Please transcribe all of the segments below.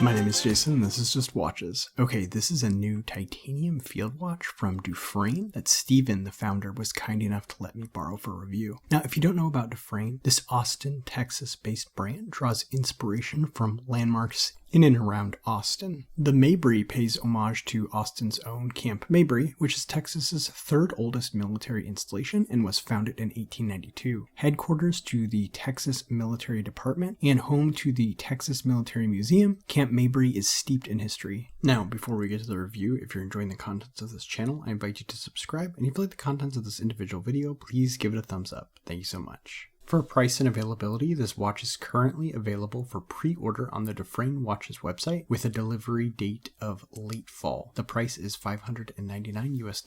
My name is Jason and this is Just Watches. Okay, this is a new titanium field watch from Dufrane that Steven, the founder, was kind enough to let me borrow for review. Now, if you don't know about Dufrane, this Austin, Texas-based brand draws inspiration from landmarks in and around Austin. The Mabry pays homage to Austin's own Camp Mabry, which is Texas's third oldest military installation and was founded in 1892. Headquarters to the Texas Military Department and home to the Texas Military Museum, Camp Mabry is steeped in history. Now, before we get to the review, if you're enjoying the contents of this channel, I invite you to subscribe, and if you like the contents of this individual video, please give it a thumbs up. Thank you so much. For price and availability, this watch is currently available for pre-order on the Dufrane Watches website with a delivery date of late fall. The price is $599 US.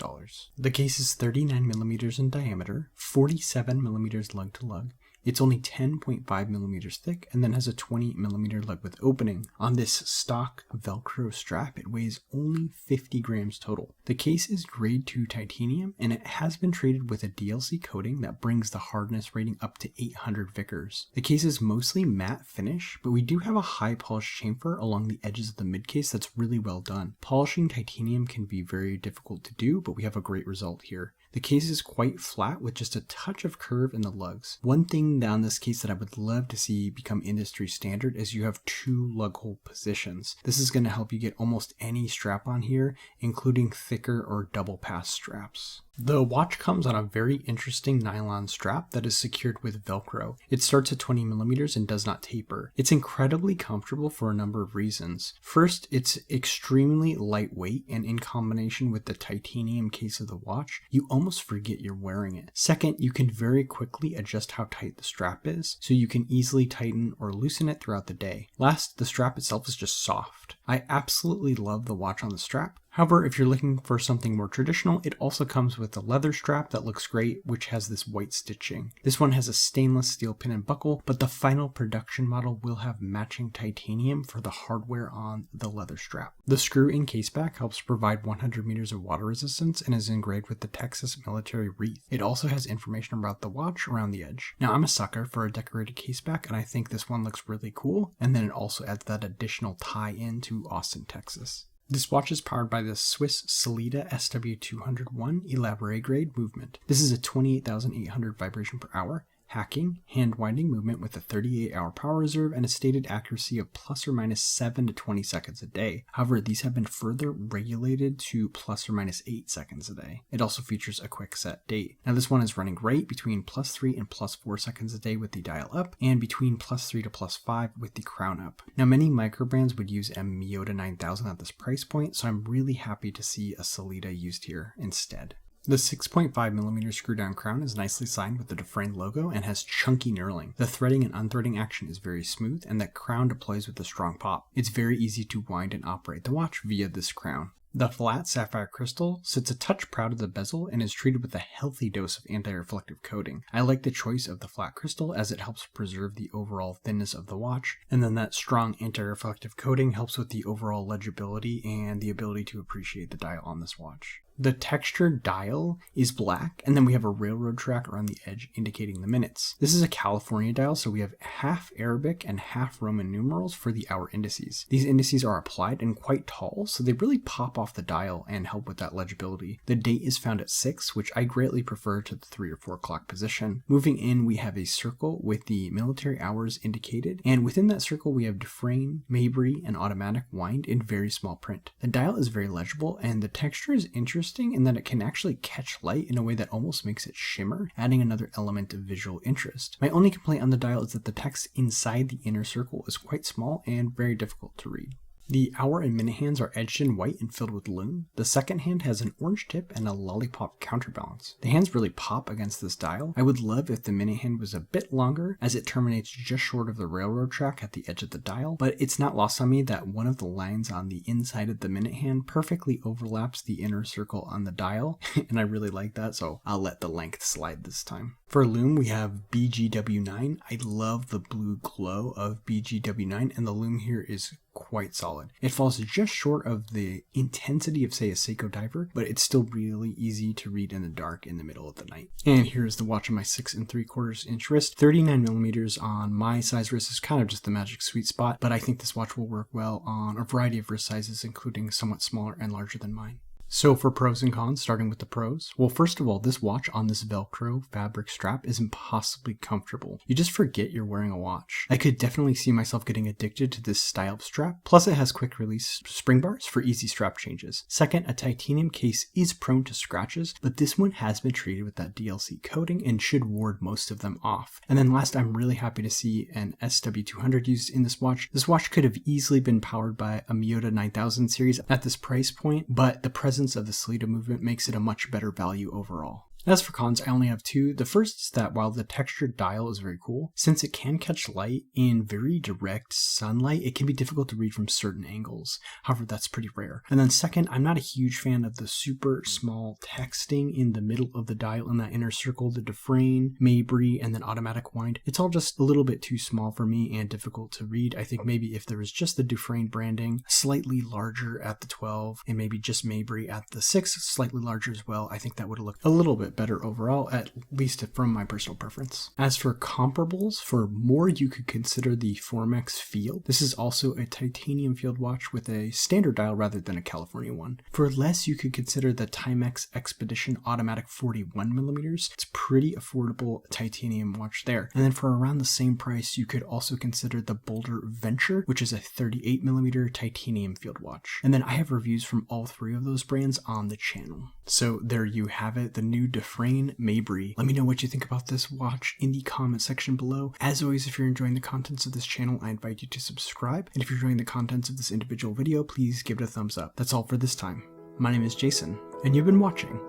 The case is 39 millimeters in diameter, 47 millimeters lug to lug. It's only 10.5 millimeters thick and then has a 20 millimeter lug width opening. On this stock Velcro strap, it weighs only 50 grams total. The case is grade 2 titanium and it has been treated with a DLC coating that brings the hardness rating up to 800 Vickers. The case is mostly matte finish, but we do have a high polished chamfer along the edges of the mid case that's really well done. Polishing titanium can be very difficult to do, but we have a great result here. The case is quite flat with just a touch of curve in the lugs. One thing down this case that I would love to see become industry standard is you have 2 lug hole positions. This is going to help you get almost any strap on here, including thicker or double pass straps. The watch comes on a very interesting nylon strap that is secured with Velcro. It starts at 20 millimeters and does not taper. It's incredibly comfortable for a number of reasons. First, it's extremely lightweight, and in combination with the titanium case of the watch, you almost forget you're wearing it. Second, you can very quickly adjust how tight the strap is, so you can easily tighten or loosen it throughout the day. Last, the strap itself is just soft. I absolutely love the watch on the strap. However, if you're looking for something more traditional, it also comes with a leather strap that looks great, which has this white stitching. This one has a stainless steel pin and buckle, but the final production model will have matching titanium for the hardware on the leather strap. The screw-in caseback helps provide 100 meters of water resistance and is engraved with the Texas military wreath. It also has information about the watch around the edge. Now, I'm a sucker for a decorated caseback, and I think this one looks really cool, and then it also adds that additional tie-in to Austin, Texas. This watch is powered by the Swiss Sellita SW201 Elaboré grade movement. This is a 28,800 vibration per hour, hacking, hand-winding movement with a 38-hour power reserve and a stated accuracy of plus or minus 7 to 20 seconds a day. However, these have been further regulated to plus or minus 8 seconds a day. It also features a quick set date. Now this one is running great between plus 3 and plus 4 seconds a day with the dial up, and between plus 3 to plus 5 with the crown up. Now many micro brands would use a Miyota 9000 at this price point, so I'm really happy to see a Sellita used here instead. The 6.5mm screw-down crown is nicely signed with the Dufrane logo and has chunky knurling. The threading and unthreading action is very smooth, and that crown deploys with a strong pop. It's very easy to wind and operate the watch via this crown. The flat sapphire crystal sits a touch proud of the bezel and is treated with a healthy dose of anti-reflective coating. I like the choice of the flat crystal as it helps preserve the overall thinness of the watch, and then that strong anti-reflective coating helps with the overall legibility and the ability to appreciate the dial on this watch. The textured dial is black, and then we have a railroad track around the edge indicating the minutes. This is a California dial, so we have half Arabic and half Roman numerals for the hour indices. These indices are applied and quite tall, so they really pop off the dial and help with that legibility. The date is found at 6, which I greatly prefer to the 3 or 4 o'clock position. Moving in, we have a circle with the military hours indicated, and within that circle we have Dufrane, Mabry, and automatic wind in very small print. The dial is very legible, and the texture is interesting in that it can actually catch light in a way that almost makes it shimmer, adding another element of visual interest. My only complaint on the dial is that the text inside the inner circle is quite small and very difficult to read. The hour and minute hands are edged in white and filled with lume. The second hand has an orange tip and a lollipop counterbalance. The hands really pop against this dial. I would love if the minute hand was a bit longer, as it terminates just short of the railroad track at the edge of the dial, but it's not lost on me that one of the lines on the inside of the minute hand perfectly overlaps the inner circle on the dial, and I really like that, so I'll let the length slide this time. For lume, we have BGW9. I love the blue glow of BGW9, and the lume here is quite solid. It falls just short of the intensity of, say, a Seiko diver, but it's still really easy to read in the dark in the middle of the night. And here's the watch on my 6 3/4 inch wrist. 39 millimeters on my size wrist is kind of just the magic sweet spot, but I think this watch will work well on a variety of wrist sizes, including somewhat smaller and larger than mine. So for pros and cons, starting with the pros. Well, first of all, this watch on this Velcro fabric strap is impossibly comfortable. You just forget you're wearing a watch. I could definitely see myself getting addicted to this style of strap. Plus it has quick release spring bars for easy strap changes. Second, a titanium case is prone to scratches, but this one has been treated with that DLC coating and should ward most of them off. And then last, I'm really happy to see an SW200 used in this watch. This watch could have easily been powered by a Miyota 9000 series at this price point, but the presence of the Salida movement makes it a much better value overall. As for cons, I only have two. The first is that while the textured dial is very cool, since it can catch light in very direct sunlight, it can be difficult to read from certain angles. However, that's pretty rare. And then second, I'm not a huge fan of the super small texting in the middle of the dial in that inner circle, the Dufrane, Mabry, and then automatic wind. It's all just a little bit too small for me and difficult to read. I think maybe if there was just the Dufrane branding, slightly larger at the 12, and maybe just Mabry at the 6, slightly larger as well, I think that would have looked a little bit better overall, at least from my personal preference. As for comparables, for more you could consider the Formex Field. This is also a titanium field watch with a standard dial rather than a California one. For less, you could consider the Timex Expedition Automatic 41 millimeters. It's pretty affordable titanium watch there. And then for around the same price, you could also consider the Boulder Venture, which is a 38 millimeter titanium field watch. And then I have reviews from all three of those brands on the channel. So there you have it, the new Dufrane Mabry. Let me know what you think about this watch in the comment section below. As always, if you're enjoying the contents of this channel, I invite you to subscribe. And if you're enjoying the contents of this individual video, please give it a thumbs up. That's all for this time. My name is Jason, and you've been watching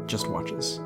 Just Watches.